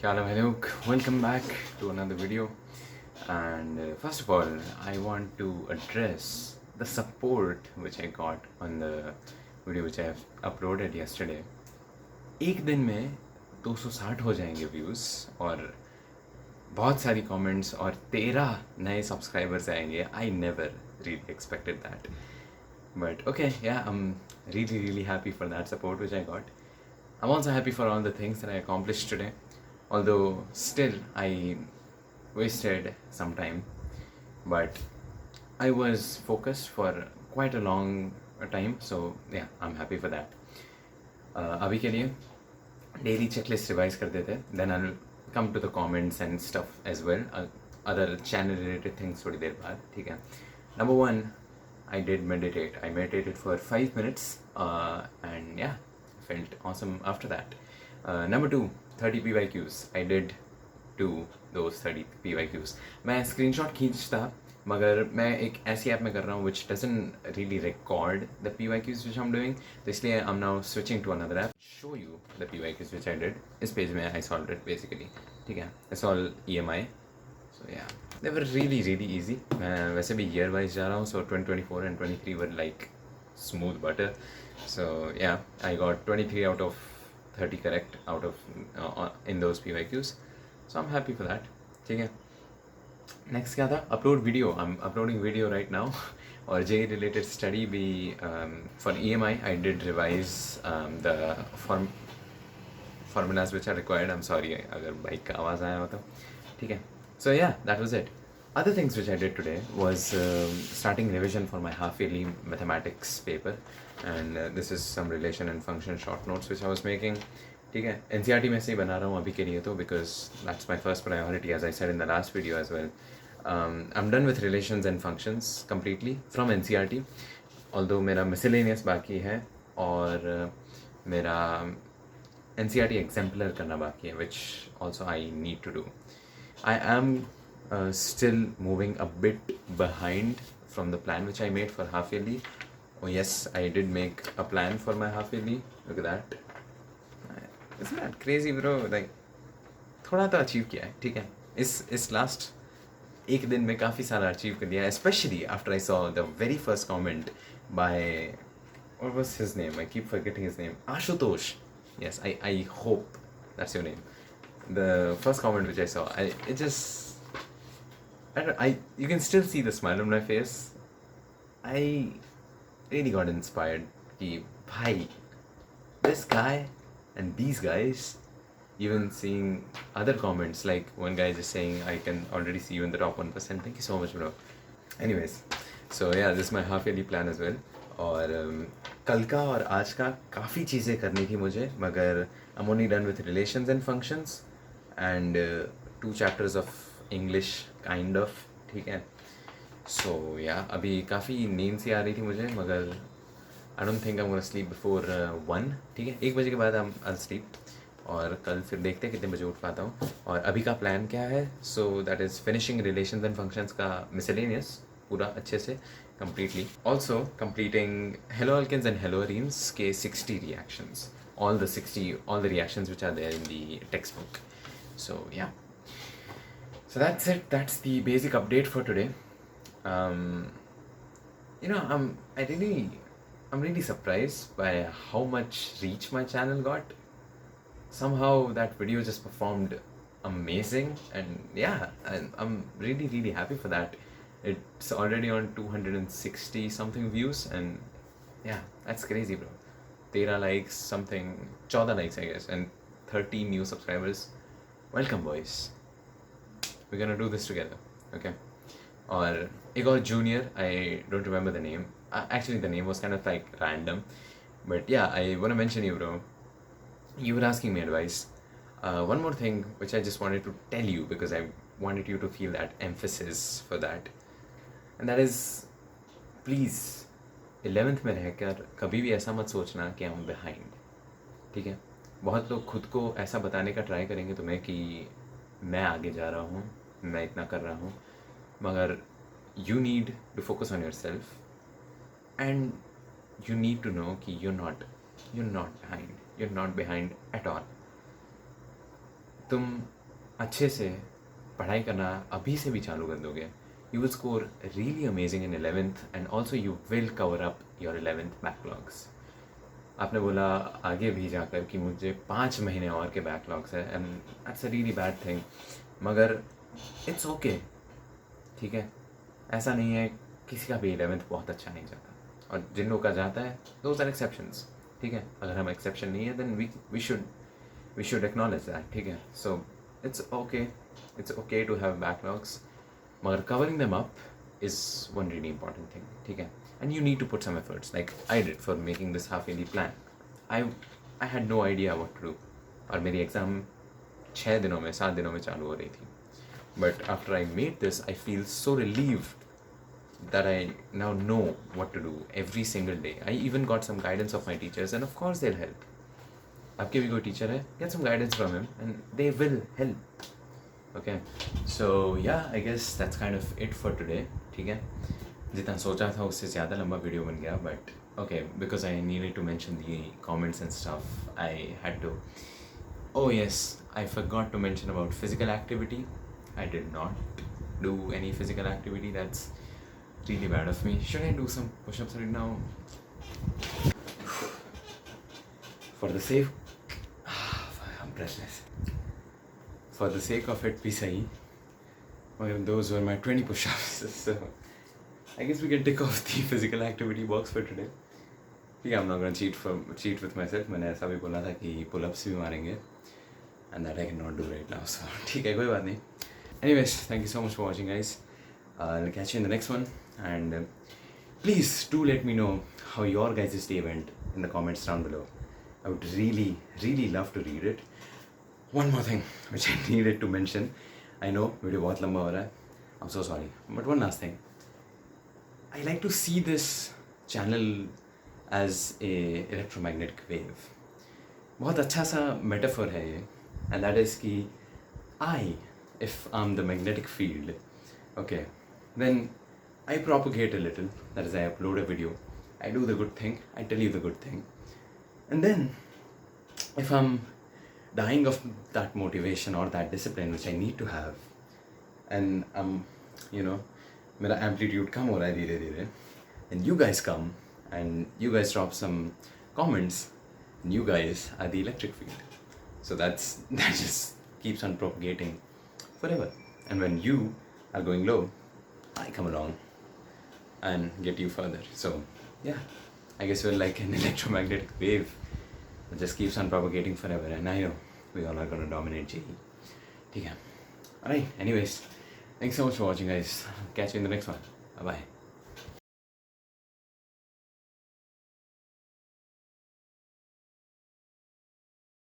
Hello, hello, welcome back to another video. And first of all, I want to address the support which I got on the video which I have uploaded yesterday. एक दिन में 260 हो जाएंगे views और बहुत सारी comments और 13 नए सब्सक्राइबर्स आएंगे. I never really expected that. But okay, yeah, I'm really happy for that support which I got. I'm also happy for all the things that I accomplished today, although still I wasted some time, but I was focused for quite a long time, so yeah, I'm happy for that. अभी के लिए daily checklist revise कर देते हैं, then I come to the comments and stuff as well, other channel related things थोड़ी देर बाद. ठीक है. Number one, I did meditate. I meditated for 5 minutes and yeah, felt awesome after that. Number two, 30 PYQs. I did do those 30 PYQs. मैं screenshot खींचता मगर मैं एक ऐसी ऐप में कर रहा हूँ which doesn't really record the PYQs which I'm doing, तो इसलिए I'm now switching to another app. Show you the PYQs which I did. इस पेज में I solved it basically. ठीक है. It's all EMI. So yeah, they were really easy. मैं वैसे भी year wise जा रहा हूँ, so 2024 and 23 were like smooth butter. So yeah, I got 23 out of 30 correct out of in those PYQs. So I'm happy for that. ठीक है. Next क्या था? Upload video. I am uploading video right now. और जे related study भी for EMI I did revise the formulas which are required. I'm sorry अगर bike का आवाज़ आया हो तो. ठीक है. So yeah, that was it. Other things which I did today was starting revision for my half-yearly mathematics paper, and this is some relation and function short notes which I was making. ठीक है. NCERT में से ही बना रहा हूँ अभी के लिए तो, because that's my first priority, as I said in the last video as well. I'm done with relations and functions completely from NCERT, although मेरा miscellaneous बाकी है और मेरा NCERT exemplar करना बाकी है, which also I need to do. I am still moving a bit behind from the plan which I made for half yearly. Oh yes, I did make a plan for my half yearly. Look at that. Isn't that crazy, bro? Like थोड़ा तो achieve किया है. ठीक है. इस last एक दिन में काफ़ी सारा अचीव कर दिया, especially after I saw the very first comment by, what was his name? I keep forgetting his name. Ashutosh. Yes, I hope that's your name. The first comment which I saw, you can still see the smile on my face. I really got inspired. कि भाई, this guy and these guys, even seeing other comments, like one guy just saying, I can already see you in the top 1%. Thank you so much, bro. Anyways, so yeah, this is my half yearly plan as well. और कल का और आज का काफ़ी चीज़ें करनी थी मुझे, मगर I'm only done with relations and functions and 2 chapters of English kind of. ठीक है. So yeah, अभी काफ़ी नींद सी आ रही थी मुझे, मगर I don't think I'm gonna sleep before 1. ठीक है. 1 बजे के बाद I'll sleep. और कल फिर देखते हैं कितने बजे उठ पाता हूँ. और अभी का प्लान क्या है? So that is finishing relations and functions का miscellaneous पूरा अच्छे से completely. Also completing haloalkanes and haloarenes के 60 reactions. All the reactions which are there in the textbook. So yeah. So that's it. That's the basic update for today. You know, I'm really surprised by how much reach my channel got. Somehow that video just performed amazing, and yeah, I'm really happy for that. It's already on 260 something views, and yeah, that's crazy, bro. 13 likes, something, 14 likes I guess, and 30 new subscribers. Welcome, boys. We're gonna do this together, okay? Or एक और junior, I don't remember the name. Actually, the name was kind of like random, but yeah, I want to mention you, bro. You were asking me advice. One more thing which I just wanted to tell you, because I wanted you to feel that emphasis for that, and that is, please 11th में रहकर कभी भी ऐसा मत सोचना कि I'm behind. ठीक है. बहुत लोग खुद को ऐसा बताने का ट्राई करेंगे तुम्हें कि मैं आगे जा रहा हूँ, मैं इतना कर रहा हूँ, मगर you need to focus on yourself, and you need to know कि you're not behind at all. तुम अच्छे से पढ़ाई करना अभी से भी चालू कर दोगे, you will score really amazing in 11th and also you will cover up your 11th backlogs. आपने बोला आगे भी जाकर कि मुझे 5 महीने और के बैकलॉग्स है and that's a really bad thing, मगर इट्स ओके, ठीक है। ऐसा नहीं है, किसी का भी 11th बहुत अच्छा नहीं जाता और जिन लोगों का जाता है दोज आर एक्सेप्शंस, ठीक है। अगर हम एक्सेप्शन नहीं है then we should acknowledge that, ठीक है। So it's okay to have backlogs, मगर covering them up is one really important thing, ठीक है। And you need to put some efforts like I did for making this half yearly plan. I had no idea what to do और मेरी exam 6 दिनों में 7 दिनों में चालू हो रही थी, but after I made this I feel so relieved that I now know what to do every single day. I even got some guidance of my teachers and of course they'll help. आपके भी कोई teacher है, get some guidance from him and they will help. Okay, so yeah, I guess that's kind of it for today, ठीक है। जितना सोचा था उससे ज़्यादा लंबा वीडियो बन गया, but okay, because I needed to mention the comments and stuff, I had to. Oh yes, I forgot to mention about physical activity. I did not do any physical activity. That's really bad of me. Should I do some push-ups right now? For the sake, I'm breathless. For the sake of it, be sahi. Well, those were my 20 push-ups. So I guess we can tick off the physical activity box for today. Yeah, I'm not gonna cheat with myself. मैंने ऐसा भी बोला था कि pull-ups भी मारेंगे, and that I cannot do right now. So ठीक है, कोई बात नहीं. Anyways, thank you so much for watching, guys. I'll catch you in the next one, and please do let me know how your guys' day went in the comments down below. I would really love to read it. One more thing which I needed to mention. I know video बहुत लंबा हो रहा है. I'm so sorry. But one last thing. I like to see this channel as a electromagnetic wave. बहुत अच्छा सा metaphor है ये. And that is कि if I'm the magnetic field, okay, then I propagate a little. That is, I upload a video. I do the good thing. I tell you the good thing. And then, if I'm dying of that motivation or that discipline which I need to have, and मेरा amplitude कम हो रहा है धीरे धीरे, and you guys come and you guys drop some comments, and you guys are the electric field. So that just keeps on propagating forever. And when you are going low, I come along and get you further. So yeah, I guess we're like an electromagnetic wave. It just keeps on propagating forever, and I know we all are gonna dominate JE. ठीक है. Alright, anyways, thanks so much for watching, guys. Catch you in the next one. Bye bye.